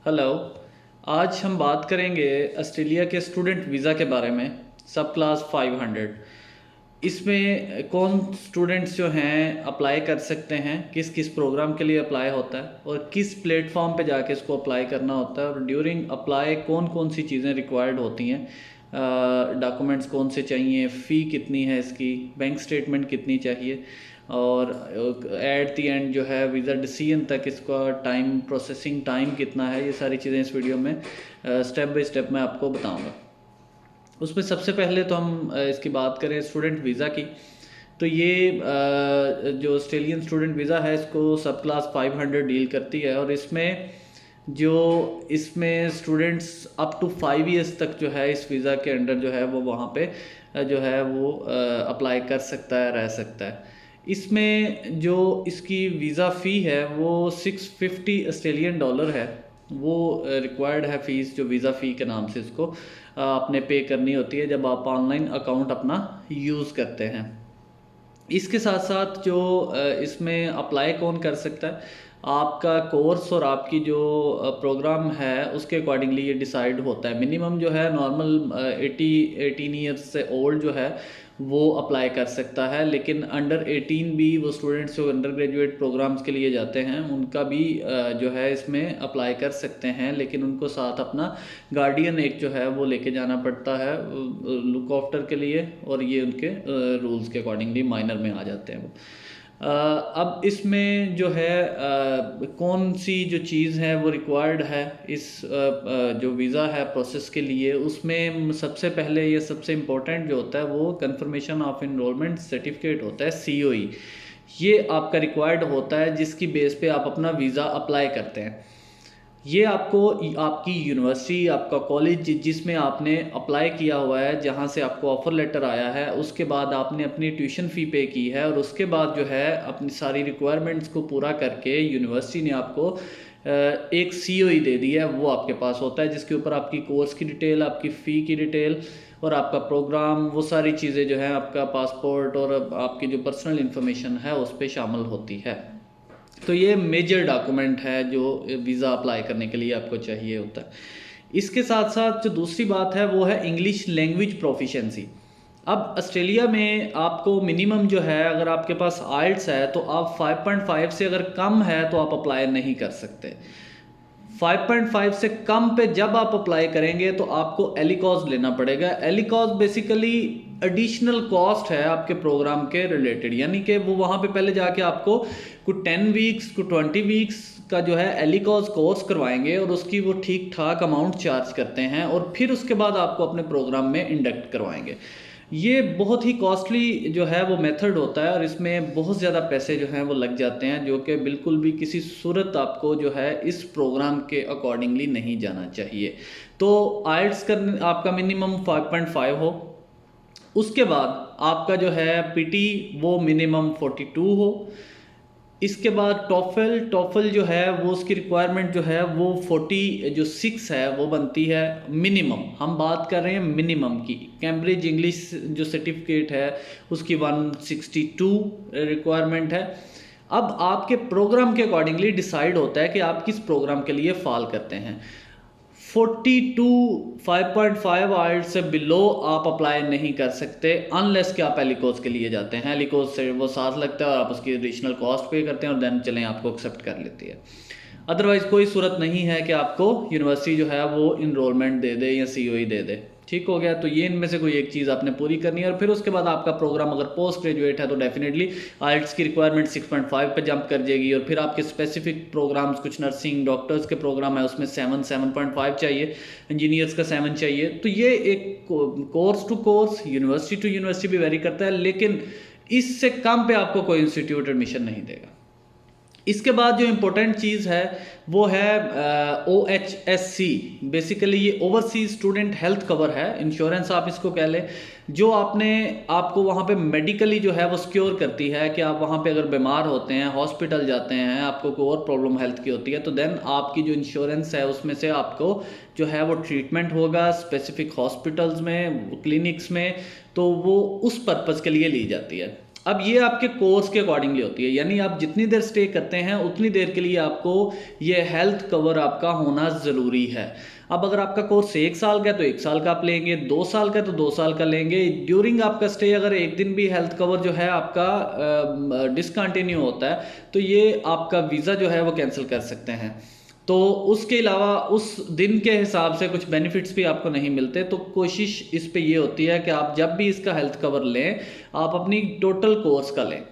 Hello. आज हम बात करेंगे ऑस्ट्रेलिया के स्टूडेंट वीज़ा के बारे में। सब क्लास 500 इसमें कौन स्टूडेंट्स जो हैं अप्लाई कर सकते हैं, किस किस प्रोग्राम के लिए अप्लाई होता है और किस प्लेटफॉर्म पे जाके इसको अप्लाई करना होता है, और ड्यूरिंग अप्लाई कौन कौन सी चीज़ें रिक्वायर्ड होती हैं, डॉक्यूमेंट्स कौन से चाहिए, फ़ी कितनी है इसकी, बैंक स्टेटमेंट कितनी चाहिए, और एट दी एंड जो है वीज़ा डिसीजन तक इसका टाइम, प्रोसेसिंग टाइम कितना है, ये सारी चीज़ें इस वीडियो में स्टेप बाय स्टेप मैं आपको बताऊंगा। उसमें सबसे पहले तो हम इसकी बात करें स्टूडेंट वीज़ा की। तो ये जो ऑस्ट्रेलियन स्टूडेंट वीज़ा है इसको सब क्लास 500 डील करती है, और इसमें स्टूडेंट्स अप टू 5 ईयर्स तक जो है इस वीज़ा के अंडर जो है वो वहाँ पे जो है वो अप्लाई कर सकता है, रह सकता है। इसमें जो इसकी वीज़ा फ़ी है वो $650 है। वो रिक्वायर्ड है फ़ीस, जो वीज़ा फ़ी के नाम से इसको आपने पे करनी होती है जब आप ऑनलाइन अकाउंट अपना यूज़ करते हैं। इसके साथ साथ जो इसमें अप्लाई कौन कर सकता है, आपका कोर्स और आपकी जो प्रोग्राम है उसके अकॉर्डिंगली ये डिसाइड होता है। मिनिमम जो है नॉर्मल 18 ईयर्स से ओल्ड जो है वो अप्लाई कर सकता है, लेकिन अंडर 18 भी वो स्टूडेंट्स जो अंडर ग्रेजुएट प्रोग्राम्स के लिए जाते हैं उनका भी जो है इसमें अप्लाई कर सकते हैं, लेकिन उनको साथ अपना गार्डियन एक जो है वो लेके जाना पड़ता है लुक आफ्टर के लिए, और ये उनके रूल्स के अकॉर्डिंगली माइनर में आ जाते हैं वो। अब इसमें जो है कौन सी जो चीज़ है वो रिक्वायर्ड है इस जो वीज़ा है प्रोसेस के लिए, उसमें सबसे पहले ये सबसे इम्पोर्टेंट जो होता है वो कंफर्मेशन ऑफ इनरोलमेंट सर्टिफिकेट होता है, COE। ये आपका रिक्वायर्ड होता है जिसकी बेस पे आप अपना वीज़ा अप्लाई करते हैं। ये आपको आपकी यूनिवर्सिटी, आपका कॉलेज जिसमें आपने अप्लाई किया हुआ है, जहाँ से आपको ऑफ़र लेटर आया है, उसके बाद आपने अपनी ट्यूशन फ़ी पे की है, और उसके बाद जो है अपनी सारी रिक्वायरमेंट्स को पूरा करके यूनिवर्सिटी ने आपको एक COE दे दी है, वो आपके पास होता है, जिसके ऊपर आपकी कोर्स की डिटेल, आपकी फ़ी की डिटेल और आपका प्रोग्राम, वो सारी चीज़ें जो हैं, आपका पासपोर्ट और आपकी जो पर्सनल इन्फॉर्मेशन है उस पर शामिल होती है। तो ये मेजर डॉक्यूमेंट है जो वीज़ा अप्लाई करने के लिए आपको चाहिए होता है। इसके साथ साथ जो दूसरी बात है वो है इंग्लिश लैंग्वेज प्रोफिशेंसी। अब ऑस्ट्रेलिया में आपको मिनिमम जो है, अगर आपके पास आइल्ट्स है तो आप 5.5 से अगर कम है तो आप अप्लाई नहीं कर सकते। 5.5 से कम पे जब आप अप्लाई करेंगे तो आपको एलिकॉज लेना पड़ेगा। एलिकॉज बेसिकली एडिशनल कॉस्ट है आपके प्रोग्राम के रिलेटेड, यानी कि वो वहाँ पे पहले जाके आपको कुछ 10 वीक्स कुछ 20 वीक्स का जो है एलिकॉज कोर्स करवाएंगे, और उसकी वो ठीक ठाक अमाउंट चार्ज करते हैं, और फिर उसके बाद आपको अपने प्रोग्राम में इंडक्ट करवाएंगे। ये बहुत ही कॉस्टली जो है वो मेथड होता है, और इसमें बहुत ज़्यादा पैसे जो हैं वो लग जाते हैं, जो कि बिल्कुल भी किसी सूरत आपको जो है इस प्रोग्राम के अकॉर्डिंगली नहीं जाना चाहिए। तो आइल्ट्स करने आपका मिनिमम 5.5 हो, उसके बाद आपका जो है PT वो मिनिमम 42 हो। इसके बाद टॉफल जो है वो उसकी रिक्वायरमेंट जो है वो 46 है, वो बनती है मिनिमम। हम बात कर रहे हैं मिनिमम की। कैम्ब्रिज इंग्लिश जो सर्टिफिकेट है उसकी 162 रिक्वायरमेंट है। अब आपके प्रोग्राम के अकॉर्डिंगली डिसाइड होता है कि आप किस प्रोग्राम के लिए फॉल करते हैं। 42 5.5 आइल्ट से बिलो आप अप्लाई नहीं कर सकते, अनलेस कि आप एलिकोज के लिए जाते हैं। एलिकोज से वो साथ लगता है और आप उसकी एडिशनल कॉस्ट पे करते हैं, और देन चलें आपको एक्सेप्ट कर लेती है। अदरवाइज कोई सूरत नहीं है कि आपको यूनिवर्सिटी जो है वो इनरोलमेंट दे दे या COE दे दे। ठीक हो गया। तो ये इनमें से कोई एक चीज़ आपने पूरी करनी है, और फिर उसके बाद आपका प्रोग्राम अगर पोस्ट ग्रेजुएट है तो डेफिनेटली आइल्ट्स की रिक्वायरमेंट 6.5 पे जंप कर जाएगी, और फिर आपके स्पेसिफिक प्रोग्राम्स, कुछ नर्सिंग डॉक्टर्स के प्रोग्राम है उसमें 7.5 चाहिए, इंजीनियर्स का 7 चाहिए। तो ये एक course to course, university to university भी वेरी करता है, लेकिन इससे कम पे आपको कोई इंस्टीट्यूट एडमिशन नहीं देगा। इसके बाद जो इम्पोर्टेंट चीज़ है वो है OHSC। बेसिकली ये ओवरसीज स्टूडेंट हेल्थ कवर है, इंश्योरेंस आप इसको कह लें, जो आपको वहाँ पे मेडिकली जो है वो सिक्योर करती है कि आप वहाँ पे अगर बीमार होते हैं, हॉस्पिटल जाते हैं, आपको कोई और प्रॉब्लम हेल्थ की होती है, तो देन आपकी जो इंश्योरेंस है उसमें से आपको जो है वो ट्रीटमेंट होगा स्पेसिफिक हॉस्पिटल्स में, क्लिनिक्स में, तो वो उस पर्पज़ के लिए ली जाती है। अब ये आपके कोर्स के अकॉर्डिंगली होती है, यानी आप जितनी देर स्टे करते हैं उतनी देर के लिए आपको ये हेल्थ कवर आपका होना ज़रूरी है। अब अगर आपका कोर्स 1 साल का है तो 1 साल का आप लेंगे, 2 साल का है तो 2 साल का लेंगे। ड्यूरिंग आपका स्टे अगर एक दिन भी हेल्थ कवर जो है आपका डिसकंटिन्यू होता है तो ये आपका वीज़ा जो है वो कैंसिल कर सकते हैं। तो उसके अलावा उस दिन के हिसाब से कुछ बेनिफिट्स भी आपको नहीं मिलते। तो कोशिश इस पे ये होती है कि आप जब भी इसका हेल्थ कवर लें आप अपनी टोटल कोर्स का लें।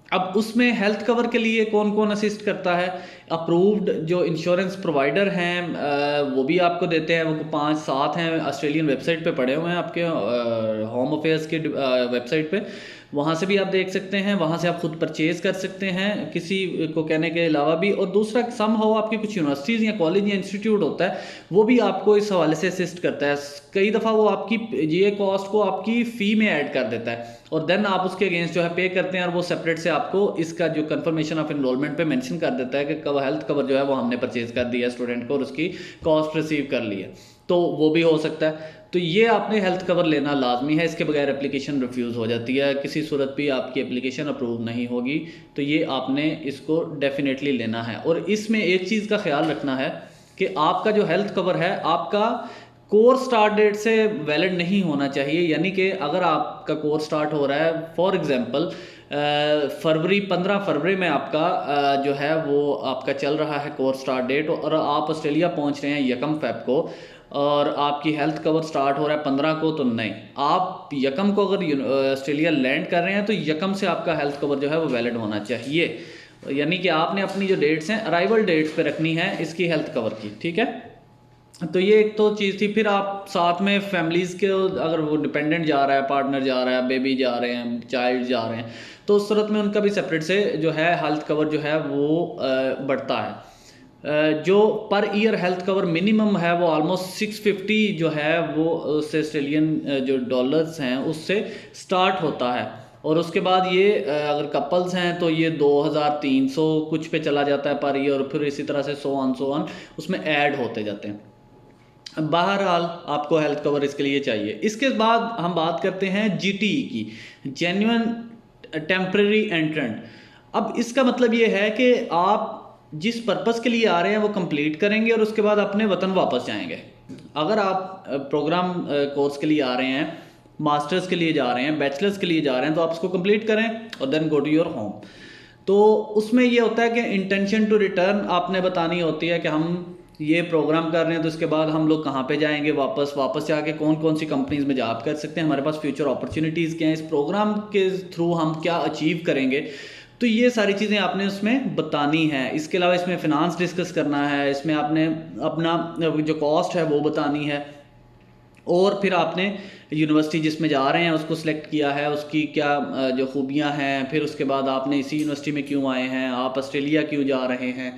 अब उसमें हेल्थ कवर के लिए कौन कौन असिस्ट करता है? अप्रूव्ड जो इंश्योरेंस प्रोवाइडर हैं वो भी आपको देते हैं, वो 5-7 हैं, ऑस्ट्रेलियन वेबसाइट पे पड़े हुए हैं आपके होम अफेयर्स के वेबसाइट पे, वहाँ से भी आप देख सकते हैं, वहाँ से आप खुद परचेज़ कर सकते हैं किसी को कहने के अलावा भी। और दूसरा सम हो आपकी कुछ यूनिवर्सिटीज़ या कॉलेज या इंस्टीट्यूट होता है वो भी आपको इस हवाले से असिस्ट करता है। कई दफ़ा वो आपकी ये कॉस्ट को आपकी फ़ी में ऐड कर देता है और देन आप उसके अगेंस्ट जो है पे करते हैं और वो सेपरेट से आपको इसका जो कंफर्मेशन ऑफ एनरोलमेंट पे मेंशन कर देता है कि कब हेल्थ कवर जो है वो हमने परचेज़ कर दिया स्टूडेंट को और उसकी कॉस्ट रिसीव कर ली है। तो वो भी हो सकता है। तो ये आपने हेल्थ कवर लेना लाजमी है, इसके बगैर एप्लीकेशन रिफ्यूज़ हो जाती है, किसी सूरत भी आपकी एप्लीकेशन अप्रूव नहीं होगी। तो ये आपने इसको डेफिनेटली लेना है। और इसमें एक चीज़ का ख्याल रखना है कि आपका जो हेल्थ कवर है आपका कोर्स स्टार्ट डेट से वैलिड नहीं होना चाहिए। यानी कि अगर आपका कोर्स स्टार्ट हो रहा है फॉर एग्जांपल 15 फरवरी में आपका जो है वो आपका चल रहा है कोर्स स्टार्ट डेट और आप ऑस्ट्रेलिया पहुंच रहे हैं 1 फेब को और आपकी हेल्थ कवर स्टार्ट हो रहा है 15 को, तो नहीं, आप 1 को अगर ऑस्ट्रेलिया लैंड कर रहे हैं तो 1 से आपका हेल्थ कवर जो है वो वैलिड होना चाहिए। यानी कि आपने अपनी जो डेट्स हैं अराइवल डेट्स पे रखनी है इसकी हेल्थ कवर की, ठीक है। तो ये एक तो चीज़ थी। फिर आप साथ में फैमिलीज़ के अगर वो डिपेंडेंट जा रहा है, पार्टनर जा रहा है, बेबी जा रहे हैं, चाइल्ड जा रहे हैं, तो उस सूरत में उनका भी सेपरेट से जो है हेल्थ कवर जो है वो बढ़ता है। जो per year health cover minimum है वो ऑलमोस्ट 650 जो है वो उससे ऑस्ट्रेलियन जो डॉलर्स हैं उससे स्टार्ट होता है। और उसके बाद ये अगर कपल्स हैं तो ये 2300 कुछ पे चला जाता है पर ईयर और फिर इसी तरह से सो ऑन उसमें ऐड होते जाते हैं। बहरहाल आपको हेल्थ कवर इसके लिए चाहिए। इसके बाद हम बात करते हैं जीटीई की, जेन्युइन टेम्परेरी एंट्रेंट। अब इसका मतलब ये है कि आप जिस पर्पस के लिए आ रहे हैं वो कंप्लीट करेंगे और उसके बाद अपने वतन वापस जाएंगे। अगर आप प्रोग्राम कोर्स के लिए आ रहे हैं, मास्टर्स के लिए जा रहे हैं, बैचलर्स के लिए जा रहे हैं, तो आप उसको कंप्लीट करें और then go to your home. तो उसमें ये होता है कि इंटेंशन टू रिटर्न आपने बतानी होती है कि हम ये प्रोग्राम कर रहे हैं तो इसके बाद हम लोग कहाँ पे जाएंगे, वापस जाके कौन कौन सी कंपनीज में जॉब कर सकते हैं, हमारे पास फ्यूचर अपॉर्चुनिटीज़ क्या हैं, इस प्रोग्राम के थ्रू हम क्या अचीव करेंगे। तो ये सारी चीज़ें आपने उसमें बतानी है। इसके अलावा इसमें फ़िनांस डिस्कस करना है, इसमें आपने अपना जो कॉस्ट है वो बतानी है और फिर आपने यूनिवर्सिटी जिसमें जा रहे हैं उसको सिलेक्ट किया है, उसकी क्या जो खूबियाँ हैं, फिर उसके बाद आपने इसी यूनिवर्सिटी में क्यों आए हैं, आप ऑस्ट्रेलिया क्यों जा रहे हैं,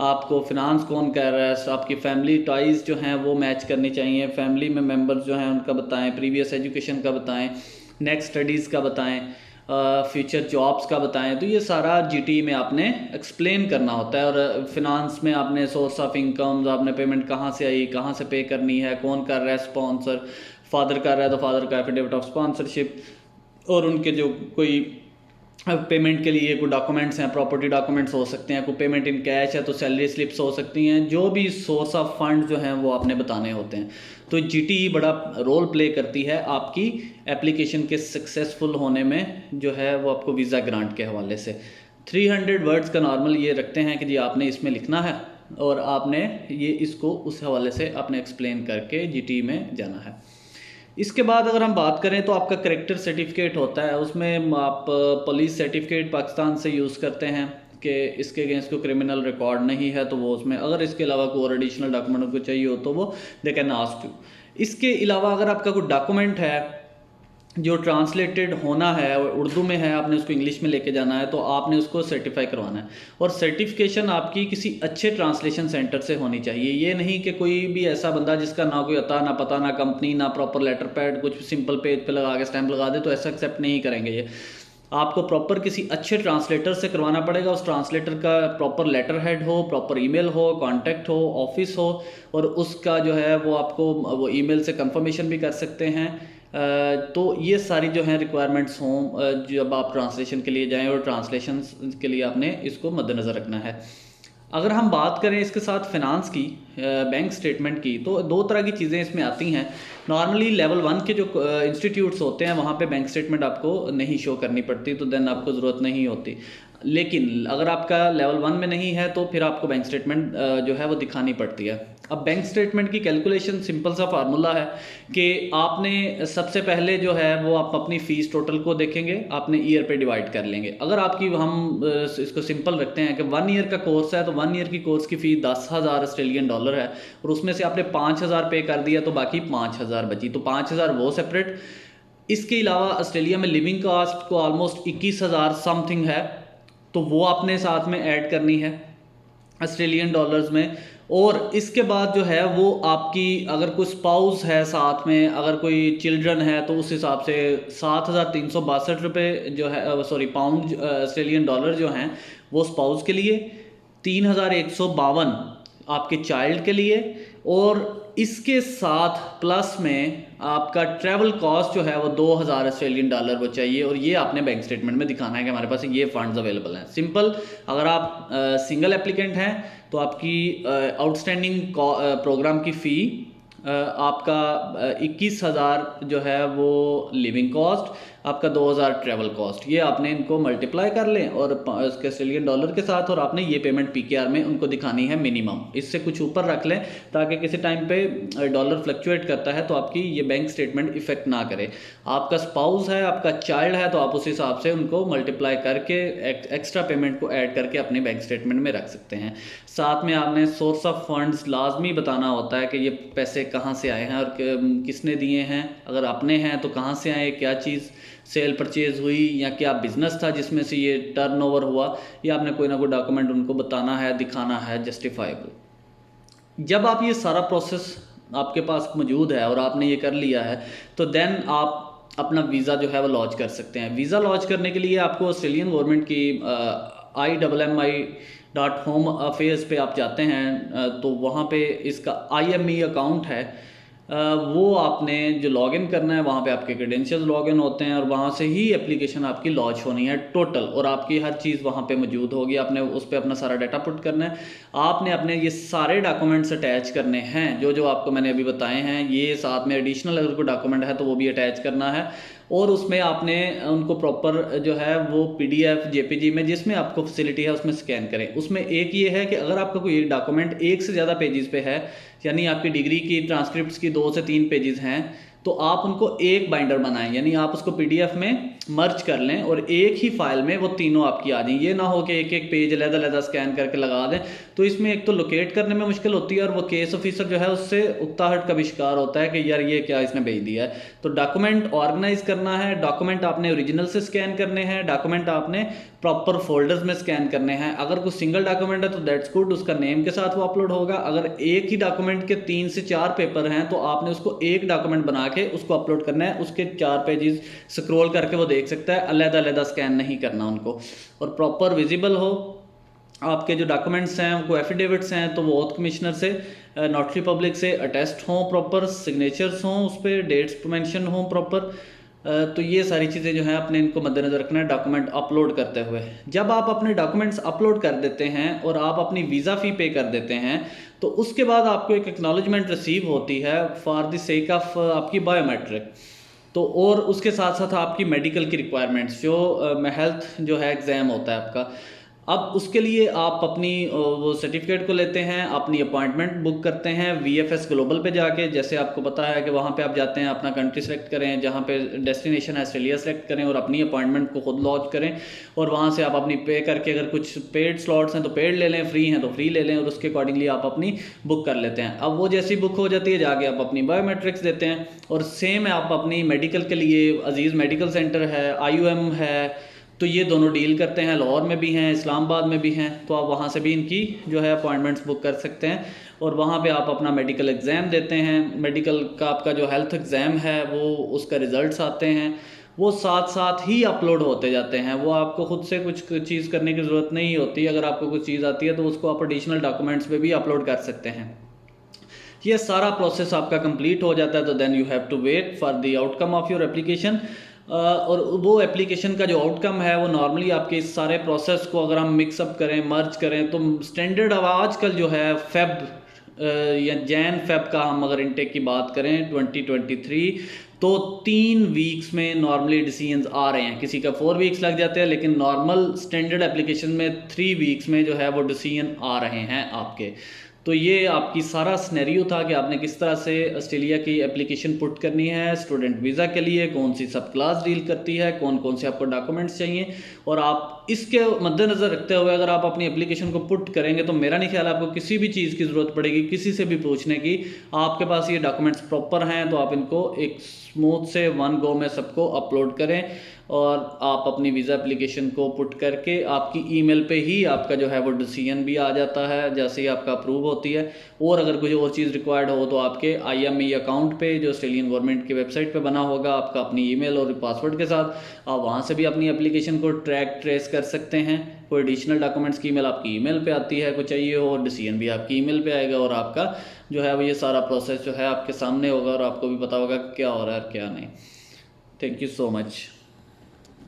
आपको फ़िनांस कौन कर रहा है, आपकी फ़ैमिली टाइज़ जो हैं वो मैच करनी चाहिए, फैमिली में मेंबर्स जो हैं उनका बताएं, प्रीवियस एजुकेशन का बताएं, नेक्स्ट स्टडीज़ का बताएं, फ्यूचर जॉब्स का बताएं। तो ये सारा जीटी में आपने एक्सप्लेन करना होता है। और फिनांस में आपने सोर्स ऑफ इनकम, आपने पेमेंट कहाँ से आई, कहाँ से पे करनी है, कौन कर रहा है स्पॉन्सर, फादर कर रहा है तो फादर का एफिडेविट ऑफ स्पॉन्सरशिप और उनके जो कोई पेमेंट के लिए कोई डॉक्यूमेंट्स हैं, प्रॉपर्टी डॉक्यूमेंट्स हो सकते हैं, कोई पेमेंट इन कैश है तो सैलरी स्लिप्स हो सकती हैं, जो भी सोर्स ऑफ फंड जो हैं वो आपने बताने होते हैं। तो जीटीई बड़ा रोल प्ले करती है आपकी एप्लीकेशन के सक्सेसफुल होने में, जो है वो आपको वीज़ा ग्रांट के हवाले से 300 वर्ड्स का नॉर्मल ये रखते हैं कि जी आपने इसमें लिखना है और आपने ये इसको उस हवाले से आपने एक्सप्लेन करके जीटीई में जाना है। इसके बाद अगर हम बात करें तो आपका करेक्टर सर्टिफिकेट होता है, उसमें आप पुलिस सर्टिफिकेट पाकिस्तान से यूज़ करते हैं कि इसके अगेंस्ट कोई क्रिमिनल रिकॉर्ड नहीं है, तो वो उसमें अगर इसके अलावा कोई और एडिशनल डॉक्यूमेंट को चाहिए हो तो वो दे कैन आस्क यू। इसके अलावा अगर आपका कोई डॉक्यूमेंट है जो ट्रांसलेटेड होना है और उर्दू में है, आपने उसको इंग्लिश में लेके जाना है, तो आपने उसको सर्टिफाई करवाना है। और सर्टिफिकेशन आपकी किसी अच्छे ट्रांसलेशन सेंटर से होनी चाहिए। ये नहीं कि कोई भी ऐसा बंदा जिसका ना कोई अता, ना पता, ना कंपनी, ना प्रॉपर लेटर पैड, कुछ सिंपल पेज पे लगा के स्टैंप लगा दे, तो ऐसा एक्सेप्ट नहीं करेंगे। ये आपको प्रॉपर किसी अच्छे ट्रांसलेटर से करवाना पड़ेगा। उस ट्रांसलेटर का प्रॉपर लेटर हेड हो, प्रॉपर ईमेल हो, कॉन्टैक्ट हो, ऑफिस हो, और उसका जो है वो आपको वो ईमेल से कंफर्मेशन भी कर सकते हैं तो ये सारी जो हैं रिक्वायरमेंट्स हों जब आप ट्रांसलेशन के लिए जाएं, और ट्रांसलेशन के लिए आपने इसको मद्देनज़र रखना है। अगर हम बात करें इसके साथ फिनांस की, बैंक स्टेटमेंट की, तो दो तरह की चीज़ें इसमें आती हैं। नॉर्मली लेवल 1 के जो इंस्टीट्यूट्स होते हैं वहाँ पे बैंक स्टेटमेंट आपको नहीं शो करनी पड़ती, तो देन आपको ज़रूरत नहीं होती। लेकिन अगर आपका लेवल 1 में नहीं है तो फिर आपको बैंक स्टेटमेंट जो है वो दिखानी पड़ती है। अब बैंक स्टेटमेंट की कैलकुलेशन सिंपल सा फार्मूला है कि आपने सबसे पहले जो है वो आप अपनी फ़ीस टोटल को देखेंगे, आपने ईयर पे डिवाइड कर लेंगे। अगर आपकी हम इसको सिंपल रखते हैं कि 1 ईयर का कोर्स है, तो 1 ईयर की कोर्स की फ़ीस $10,000 है, और उसमें से आपने 5,000 पे कर दिया तो बाकी 5,000 बची, तो 5,000 वो सेपरेट। इसके अलावा ऑस्ट्रेलिया में लिविंग कास्ट को ऑलमोस्ट 21,000 समथिंग है, तो वो आपने साथ में ऐड करनी है ऑस्ट्रेलियन डॉलर्स में। और इसके बाद जो है वो आपकी, अगर कोई स्पाउस है साथ में, अगर कोई चिल्ड्रन है, तो उस हिसाब से 7,362 रुपये जो है, सॉरी पाउंड ऑस्ट्रेलियन डॉलर जो हैं वो स्पाउस के लिए, 3,152 आपके चाइल्ड के लिए, और इसके साथ प्लस में आपका ट्रैवल कॉस्ट जो है वो 2,000 ऑस्ट्रेलियन डॉलर वो चाहिए। और ये आपने बैंक स्टेटमेंट में दिखाना है कि हमारे पास ये फंड्स अवेलेबल हैं। सिंपल, अगर आप सिंगल एप्लीकेंट हैं तो आपकी आउटस्टैंडिंग प्रोग्राम की फ़ी आपका 21,000 जो है वो लिविंग कॉस्ट, आपका 2,000 ट्रैवल कॉस्ट, ये आपने इनको मल्टीप्लाई कर लें और इसके ऑस्ट्रेलियन डॉलर के साथ, और आपने ये पेमेंट पीकेआर में उनको दिखानी है मिनिमम। इससे कुछ ऊपर रख लें ताकि किसी टाइम पे डॉलर फ्लक्चुएट करता है तो आपकी ये बैंक स्टेटमेंट इफेक्ट ना करे। आपका स्पाउस है, आपका चाइल्ड है, तो आप उस हिसाब से उनको मल्टीप्लाई करके एक्स्ट्रा पेमेंट को ऐड करके अपने बैंक स्टेटमेंट में रख सकते हैं। साथ में आपने सोर्स ऑफ फंड्स लाजमी बताना होता है कि ये पैसे कहाँ से आए हैं और किसने दिए हैं। अगर अपने हैं तो कहाँ से आए, क्या चीज़ सेल परचेज हुई, या क्या बिजनेस था जिसमें से ये टर्नओवर हुआ, या आपने कोई ना कोई डॉक्यूमेंट उनको बताना है, दिखाना है जस्टिफाइबल। जब आप ये सारा प्रोसेस आपके पास मौजूद है और आपने ये कर लिया है, तो देन आप अपना वीज़ा जो है वो लॉन्च कर सकते हैं। वीज़ा लॉन्च करने के लिए आपको ऑस्ट्रेलियन गवर्नमेंट की IMMI.home अफेयर्स पे आप जाते हैं, तो वहाँ पे इसका IME अकाउंट है, वो आपने जो लॉगिन करना है, वहाँ पे आपके क्रेडेंशियल्स लॉगिन होते हैं, और वहाँ से ही एप्लीकेशन आपकी लॉन्च होनी है टोटल, और आपकी हर चीज़ वहाँ पे मौजूद होगी। आपने उस पर अपना सारा डाटा पुट करना है, आपने अपने ये सारे डॉक्यूमेंट्स अटैच करने हैं जो जो आपको मैंने अभी बताए हैं। ये साथ में एडिशनल अगर कोई डॉक्यूमेंट है तो वो भी अटैच करना है, और उसमें आपने उनको प्रॉपर जो है वो PDF JPG में जिसमें आपको फैसिलिटी है उसमें स्कैन करें। उसमें एक ये है कि अगर आपका कोई एक डॉक्यूमेंट एक से ज़्यादा पेजेस पे है, यानी आपकी डिग्री की ट्रांसक्रिप्ट्स की 2 से 3 पेजेस हैं, तो आप उनको एक बाइंडर बनाएं, यानी आप उसको PDF में मर्ज कर लें और एक ही फाइल में वो तीनों आपकी आ जाएं। ये ना हो कि एक एक पेज अलग-अलग स्कैन करके लगा दें, तो इसमें एक तो लोकेट करने में मुश्किल होती है, और वो केस ऑफिसर जो है उससे उकताहट का भी शिकार होता है कि यार ये क्या इसने भेज दिया है। तो डॉक्यूमेंट ऑर्गेनाइज करना है, डॉक्यूमेंट आपने ओरिजिनल से स्कैन करने हैं, डॉक्यूमेंट आपने प्रॉपर फोल्डर्स में स्कैन करने हैं। अगर कोई सिंगल डॉक्यूमेंट है तो दैट्स गुड, उसका नेम के साथ वो अपलोड होगा। अगर एक ही डॉक्यूमेंट के 3 से 4 पेपर हैं तो आपने उसको एक डॉक्यूमेंट बना के उसको अपलोड करना है। उसके 4 पेजेस स्क्रॉल करके वो देख सकता है, अलग-अलग स्कैन नहीं करना उनको, और प्रॉपर विजिबल हो। आपके जो डॉक्यूमेंट्स हैं वो एफिडेविट्स हैं तो वो ऑथ कमिश्नर से, नोटरी पब्लिक से अटेस्ट हों, प्रॉपर सिग्नेचर्स हों, उस पर डेट्स मेंशन हों प्रॉपर। तो ये सारी चीज़ें जो हैं अपने इनको मद्देनज़र रखना है डॉक्यूमेंट अपलोड करते हुए। जब आप अपने डॉक्यूमेंट्स अपलोड कर देते हैं और आप अपनी वीज़ा फ़ी पे कर देते हैं, तो उसके बाद आपको एक एक्नॉलेजमेंट रिसीव होती है फॉर द सेक ऑफ आपकी बायोमेट्रिक। तो और उसके साथ साथ आपकी मेडिकल की रिक्वायरमेंट्स, जो हेल्थ जो है एग्ज़ाम होता है आपका, अब उसके लिए आप अपनी वो सर्टिफिकेट को लेते हैं, अपनी अपॉइंटमेंट बुक करते हैं VFS ग्लोबल पे जाके। जैसे आपको पता है कि वहाँ पे आप जाते हैं, अपना कंट्री सेलेक्ट करें, जहाँ पे डेस्टिनेशन है ऑस्ट्रेलिया सेलेक्ट करें, और अपनी अपॉइंटमेंट को खुद लॉन्च करें, और वहाँ से आप अपनी पे करके, अगर कुछ पेड स्लॉट्स हैं तो पेड ले लें, फ्री हैं तो फ्री ले लें, और उसके अकॉर्डिंगली आप अपनी बुक कर लेते हैं। अब वो जैसी बुक हो जाती है, जाके आप अपनी बायोमेट्रिक्स देते हैं, और सेम है आप अपनी मेडिकल के लिए अजीज़ मेडिकल सेंटर है, IUM है, तो ये दोनों डील करते हैं, लाहौर में भी हैं, इस्लामाबाद में भी हैं, तो आप वहाँ से भी इनकी जो है अपॉइंटमेंट्स बुक कर सकते हैं, और वहाँ पे आप अपना मेडिकल एग्ज़ाम देते हैं। मेडिकल का आपका जो हेल्थ एग्ज़ाम है वो उसका रिज़ल्ट्स आते हैं, वो साथ साथ ही अपलोड होते जाते हैं। वो आपको खुद से कुछ चीज़ करने की ज़रूरत नहीं होती। अगर आपको कुछ चीज़ आती है तो उसको आप एडिशनल डॉक्यूमेंट्स पे भी अपलोड कर सकते हैं। ये सारा प्रोसेस आपका कंप्लीट हो जाता है तो then you have to wait for the outcome of your application. और वो एप्लीकेशन का जो आउटकम है वो नॉर्मली आपके इस सारे प्रोसेस को अगर हम मिक्सअप करें, मर्ज करें, तो स्टैंडर्ड अब आजकल जो है फेब या जैन फेब का हम अगर इनटेक की बात करें 2023, तो 3 वीक्स में नॉर्मली डिसीजंस आ रहे हैं। किसी का 4 वीक्स लग जाते हैं, लेकिन नॉर्मल स्टैंडर्ड एप्लीकेशन में 3 वीक्स में जो है वो डिसीजन आ रहे हैं आपके। तो ये आपकी सारा स्नैरियो था कि आपने किस तरह से ऑस्ट्रेलिया की एप्लीकेशन पुट करनी है स्टूडेंट वीज़ा के लिए, कौन सी सब क्लास डील करती है, कौन कौन से आपको डॉक्यूमेंट्स चाहिए। और आप इसके मद्देनज़र रखते हुए अगर आप अपनी एप्लीकेशन को पुट करेंगे तो मेरा नहीं ख्याल आपको किसी भी चीज़ की ज़रूरत पड़ेगी किसी से भी पूछने की। आपके पास ये डॉक्यूमेंट्स प्रॉपर हैं तो आप इनको एक स्मूथ से वन गो में सबको अपलोड करें और आप अपनी वीज़ा एप्लीकेशन को पुट करके आपकी ईमेल पे ही आपका जो है वो डिसीजन भी आ जाता है जैसे ही आपका अप्रूव होती है। और अगर कुछ और चीज़ रिक्वायर्ड हो तो आपके IME अकाउंट पे जो ऑस्ट्रेलियन गवर्नमेंट की वेबसाइट पे बना होगा आपका अपनी ईमेल और पासवर्ड के साथ, आप वहाँ से भी अपनी एप्लीकेशन को ट्रेस कर सकते हैं। कोई एडिशनल डॉक्यूमेंट्स की ईमेल आपकी ईमेल पे आती है, कुछ चाहिए हो, डिसीजन भी आपकी ईमेल पे आएगा और आपका जो है वो ये सारा प्रोसेस जो है आपके सामने होगा और आपको भी पता होगा कि क्या हो रहा है और क्या नहीं। Thank you so much.